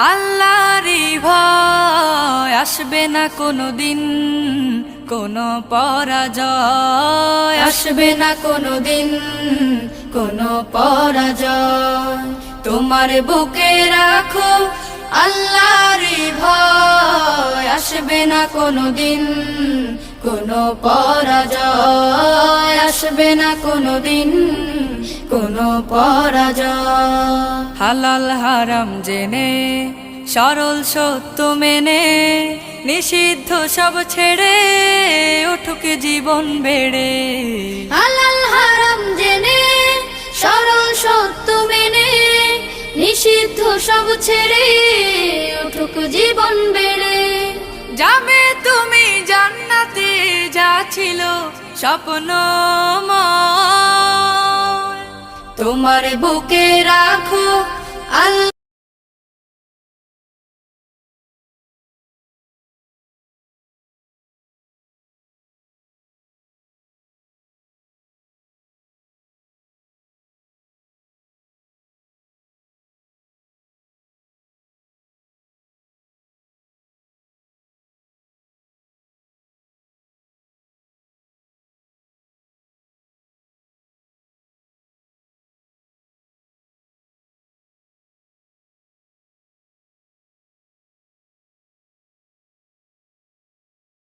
আল্লাহরই ভয়, আসবে না কোনো দিন কোনো পরাজয়, আসবে না কোনো দিন কোনো পরাজয়। তোমার বুকে রাখো আল্লাহরই ভয়, আসবে না কোনো দিন কোনো পরাজয়, আসবে না কোনো দিন কোনো পরাজয়। হালাল হারাম জেনে সরল সত্য মেনে নিষিদ্ধ সব ছেড়ে উঠুক জীবন বেড়ে। হালাল হারাম জেনে সরল সত্য মেনে নিষিদ্ধ সব ছেড়ে উঠুক জীবন বেড়ে। যাবে তুমি জান্নাতে যা ছিল স্বপ্নময়, তোমার বুকে রাখো আল্লাহ